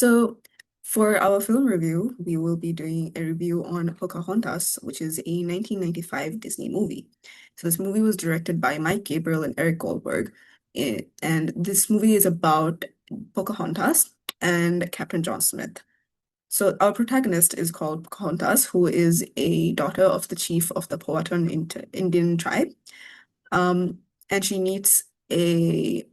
So, for our film review, we will be doing a review on Pocahontas, which is a 1995 Disney movie. So, this movie was directed by Mike Gabriel and Eric Goldberg. And this movie is about Pocahontas and Captain John Smith. So, our protagonist is called Pocahontas, who is a daughter of the chief of the Powhatan Indian tribe. Um, and she meets a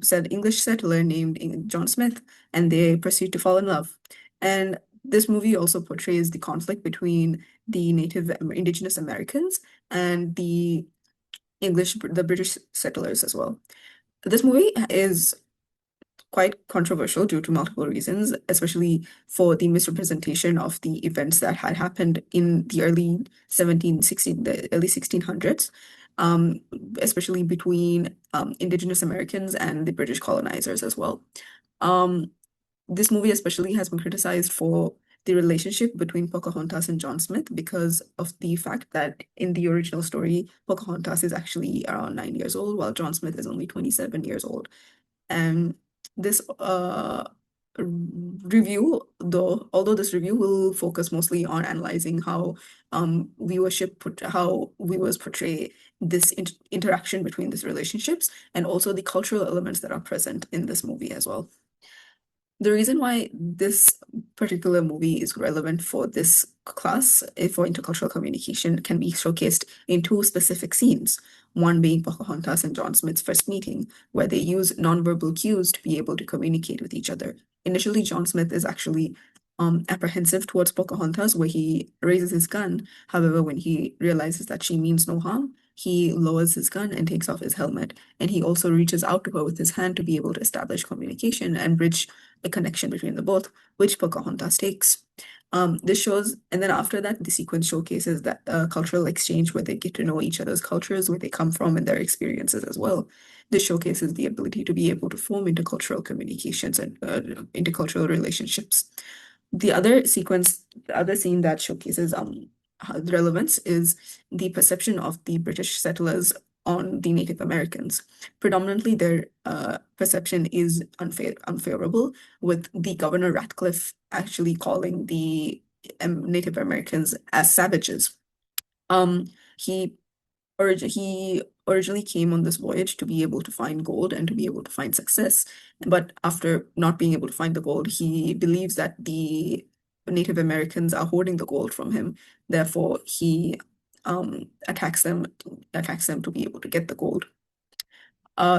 said English settler named John Smith, and they proceed to fall in love. And this movie also portrays the conflict between the Native Indigenous Americans and the British settlers as well. This movie is quite controversial due to multiple reasons, especially for the misrepresentation of the events that had happened in the early 1600s, um, especially between Indigenous Americans and the British colonizers as well. Um, this movie especially has been criticized for the relationship between Pocahontas and John Smith because of the fact that in the original story, Pocahontas is actually around 9 years old, while John Smith is only 27 years old. And this review, although this review will focus mostly on analyzing how how viewers portray this interaction between these relationships and also the cultural elements that are present in this movie as well. The reason why this particular movie is relevant for this class, for intercultural communication, can be showcased in two specific scenes. One being Pocahontas and John Smith's first meeting, where they use nonverbal cues to be able to communicate with each other. Initially, John Smith is actually apprehensive towards Pocahontas, where he raises his gun. However, when he realizes that she means no harm, he lowers his gun and takes off his helmet. And he also reaches out to her with his hand to be able to establish communication and bridge a connection between the both, which Pocahontas takes. This shows, and then after that, the sequence showcases that cultural exchange where they get to know each other's cultures, where they come from, and their experiences as well. This showcases the ability to be able to form intercultural communications and intercultural relationships. The other scene that showcases relevance is the perception of the British settlers on the Native Americans. Predominantly, their perception is unfavorable, with the Governor Ratcliffe actually calling the Native Americans as savages. Um, he he originally came on this voyage to be able to find gold and to be able to find success. But after not being able to find the gold, he believes that the Native Americans are hoarding the gold from him. Therefore, he attacks them to be able to get the gold.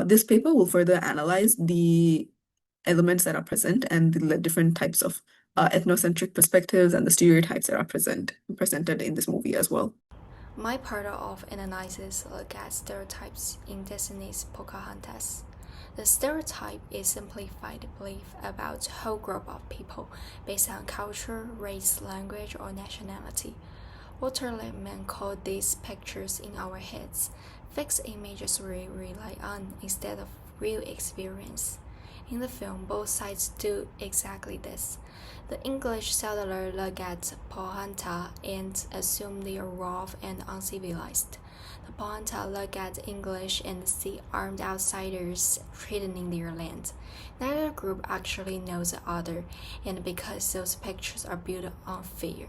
This paper will further analyze the elements that are present and the different types of ethnocentric perspectives and the stereotypes that are presented in this movie as well. My part of analysis look at stereotypes in Disney's Pocahontas. The stereotype is simplified belief about a whole group of people based on culture, race, language, or nationality. Walter Lippmann called these pictures in our heads, fixed images we rely on instead of real experience. In the film, both sides do exactly this. The English settler look at Pocahontas and assume they are rough and uncivilized. The Pocahontas look at English and see armed outsiders threatening their land. Neither group actually knows the other, and because those pictures are built on fear,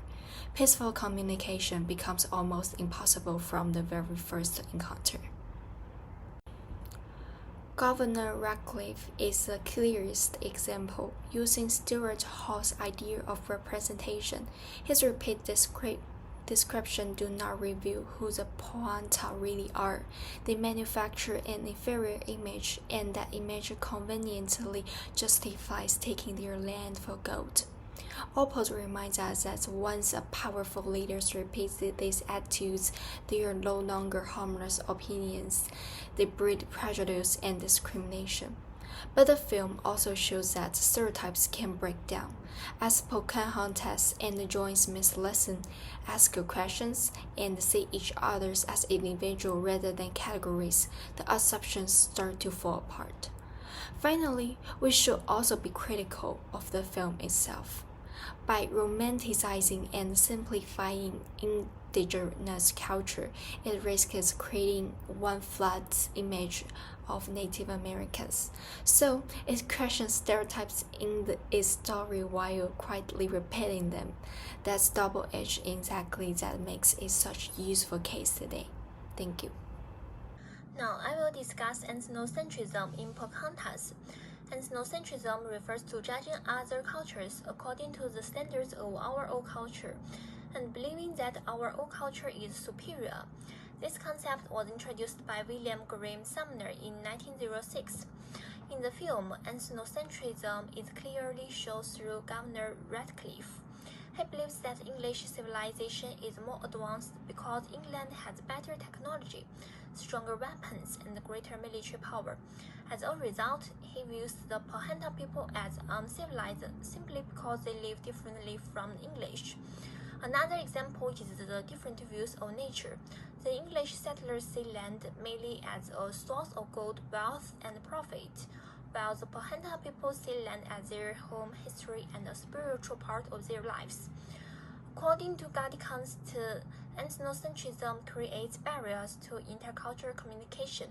peaceful communication becomes almost impossible from the very first encounter. Governor Ratcliffe is the clearest example, using Stuart Hall's idea of representation. His repeated description do not reveal who the Pocahontas really are. They manufacture an inferior image, and that image conveniently justifies taking their land for gold. Opposite reminds us that once a powerful leader repeats these attitudes, they are no longer harmless opinions. They breed prejudice and discrimination. But the film also shows that stereotypes can break down. As Pocahontas and John Smith listen, ask questions, and see each other as individuals rather than categories, the assumptions start to fall apart. Finally, we should also be critical of the film itself. By romanticizing and simplifying indigenous culture, it risks creating one flat image of Native Americans. So it questions stereotypes in its story while quietly repeating them. That's double edged exactly that makes it such a useful case today. Thank you. Now I will discuss ethnocentrism in Pocahontas. Ethnocentrism refers to judging other cultures according to the standards of our own culture and believing that our own culture is superior. This concept was introduced by William Graham Sumner in 1906. In the film, ethnocentrism is clearly shown through Governor Ratcliffe. He believes that English civilization is more advanced because England has better technology, stronger weapons, and greater military power. As a result, he views the Powhatan people as uncivilized simply because they live differently from the English. Another example is the different views of nature. The English settlers see land mainly as a source of gold, wealth, and profit, while the Powhatan people see land as their home, history, and a spiritual part of their lives. According to Gadikans, ethnocentrism creates barriers to intercultural communication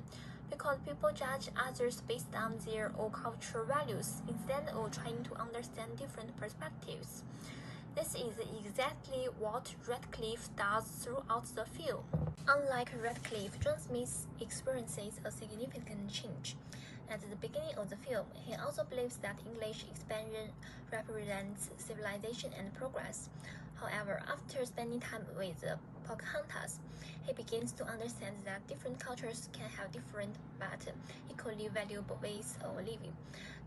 because people judge others based on their own cultural values instead of trying to understand different perspectives. This is exactly what Radcliffe does throughout the film. Unlike Radcliffe, John Smith experiences a significant change. At the beginning of the film, he also believes that English expansion represents civilization and progress. However, after spending time with the Pocahontas, he begins to understand that different cultures can have different but equally valuable ways of living.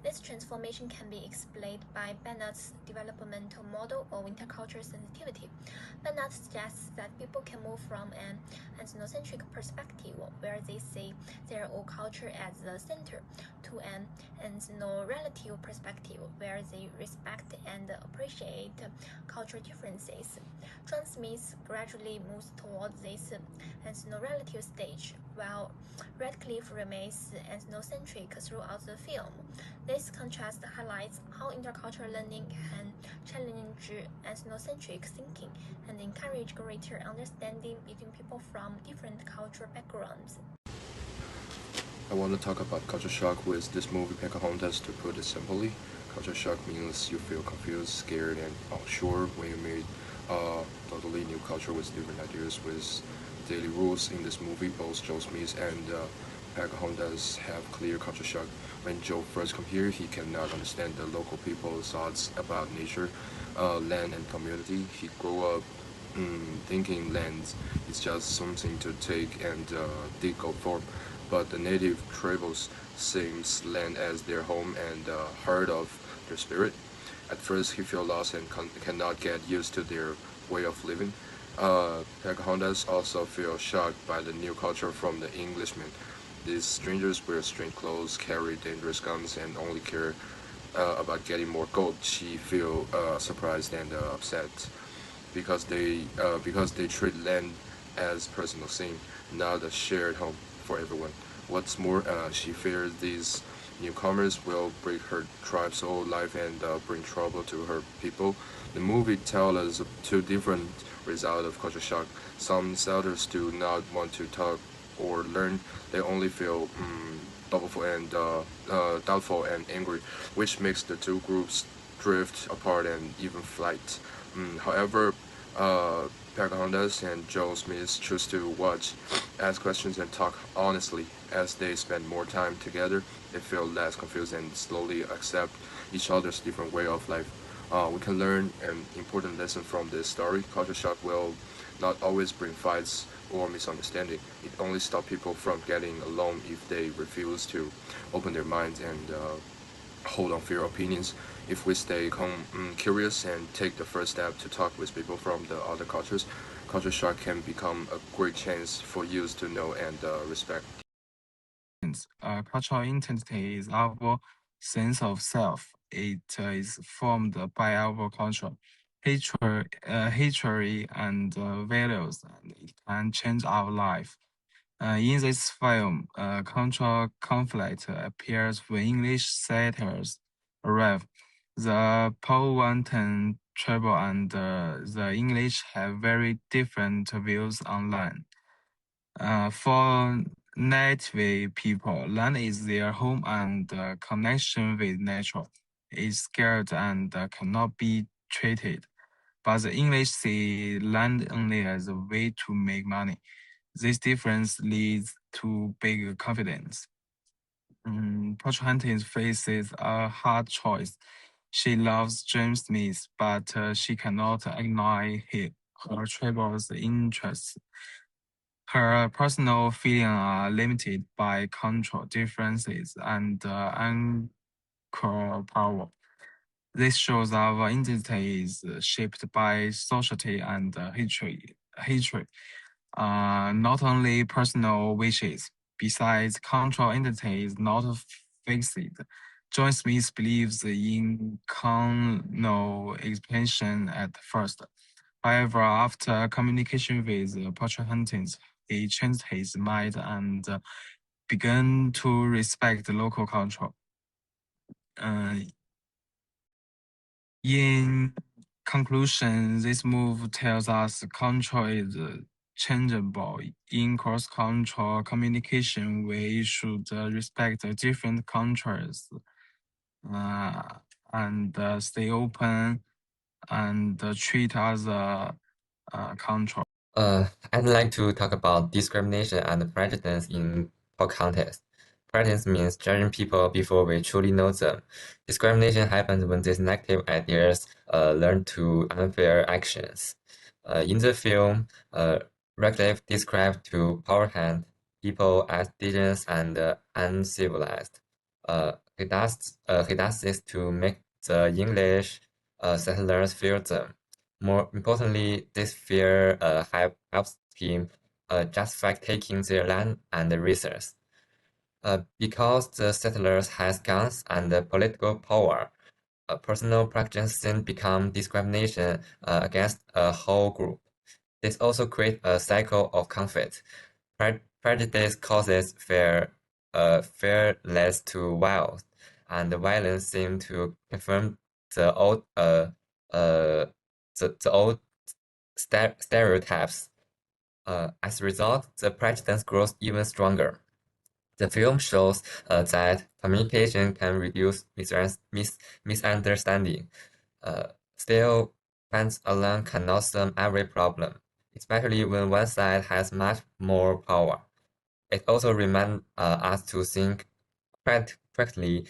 This transformation can be explained by Bennett's developmental model of intercultural sensitivity. Bennett suggests that people can move from an ethnocentric perspective, where they see their own culture as the center, to an ethno-relative perspective, where they respect and appreciate cultural differences. John Smith gradually moves towards this ethno-relative stage, while Radcliffe remains ethnocentric throughout the film. This contrast highlights how intercultural learning can challenge ethnocentric thinking and encourage greater understanding between people from different cultural backgrounds. I want to talk about culture shock with this movie Pocahontas. To put it simply, culture shock means you feel confused, scared, and unsure when you meet a totally new culture with different ideas, with daily rules. In this movie, both Joe Smith and Pocahontas have clear culture shock. When Joe first comes here, he cannot understand the local people's thoughts about nature, land, and community. He grew up thinking land is just something to take and dig up for, but the native tribals seems land as their home and heart of their spirit. At first, he feels lost and cannot get used to their way of living. Pocahontas also feel shocked by the new culture from the Englishmen. These strangers wear strange clothes, carry dangerous guns, and only care about getting more gold. She feel surprised and upset because they treat land as personal thing, not a shared home for everyone. What's more, she fears these newcomers will break her tribe's old life and bring trouble to her people. The movie tells us two different results of culture shock. Some settlers do not want to talk or learn; they only feel doubtful and angry, which makes the two groups drift apart and even fight. However, uh, Pocahontas and Joe Smith choose to watch, ask questions, and talk honestly. As they spend more time together, they feel less confused and slowly accept each other's different way of life. We can learn an important lesson from this story. Culture shock will not always bring fights or misunderstanding. It only stops people from getting along if they refuse to open their minds and hold on for your opinions. If we stay curious and take the first step to talk with people from the other cultures, culture shock can become a great chance for youth to know and respect. Cultural identity is our sense of self. It is formed by our culture, history, and values, and it can change our life. In this film, cultural conflict appears when English settlers arrive. The Powhatan tribal and the English have very different views on land. For native people, land is their home and connection with nature is scared and cannot be treated. But the English see land only as a way to make money. This difference leads to big confidence. Pocahontas faces a hard choice. She loves James Smith, but she cannot ignore her tribal's interests. Her personal feelings are limited by cultural differences and anchor power. This shows our identity is shaped by society and hatred, not only personal wishes. Besides, cultural identity is not fixed. John Smith believes in communal expansion at first. However, after communication with Pocahontas, he changed his mind and began to respect local culture. Uh, in conclusion, this move tells us culture is changeable. In cross-cultural communication, we should respect different cultures uh, and stay open and treat other culture. I'd like to talk about discrimination and prejudice in Pocahontas. Prejudice means judging people before we truly know them. Discrimination happens when these negative ideas learn to unfair actions. In the film, Radcliffe described to Powhatan people as dangerous and uncivilized. He does this to make the English settlers fear them. More importantly, this fear helps him justify taking their land and resources. Because the settlers has guns and political power, personal prejudice then become discrimination against a whole group. This also creates a cycle of conflict. Prejudice causes fear leads to violence, and violence seems to confirm the old uh, the old stereotypes. As a result, the prejudice grows even stronger. The film shows that communication can reduce misunderstanding. Still, facts alone cannot solve every problem, especially when one side has much more power. It also reminds us to think critically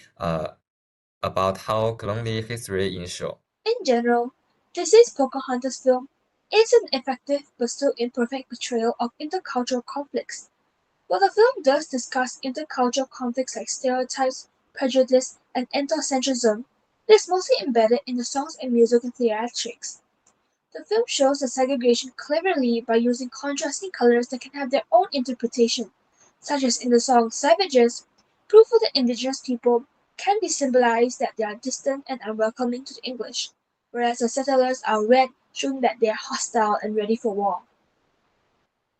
about how colonial history is shown. In general, Disney's Pocahontas film is an effective but still imperfect portrayal of intercultural conflicts. While the film does discuss intercultural conflicts like stereotypes, prejudice, and ethnocentrism, it is mostly embedded in the songs and music and theatrics. The film shows the segregation cleverly by using contrasting colors that can have their own interpretation, such as in the song "Savages", proof of the indigenous people can be symbolized that they are distant and unwelcoming to the English, whereas the settlers are red, showing that they are hostile and ready for war.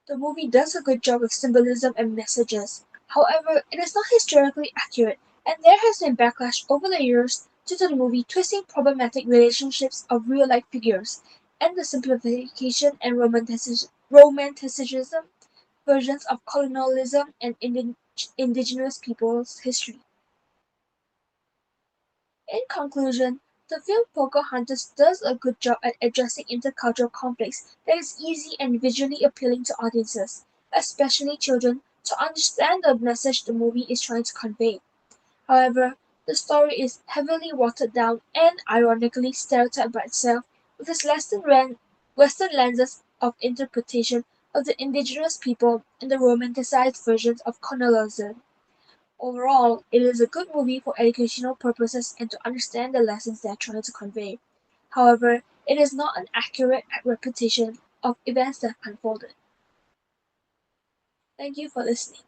The movie does a good job with symbolism and messages. However, it is not historically accurate, and there has been backlash over the years due to the movie twisting problematic relationships of real-life figures and the simplification and romanticism versions of colonialism and indigenous peoples' history. In conclusion, the film Pocahontas does a good job at addressing intercultural conflicts that is easy and visually appealing to audiences, especially children, to understand the message the movie is trying to convey. However, the story is heavily watered down and ironically stereotyped by itself with its Western lenses of interpretation of the indigenous people and the romanticized versions of colonialism. Overall, it is a good movie for educational purposes and to understand the lessons they are trying to convey. However, it is not an accurate representation of events that unfolded. Thank you for listening.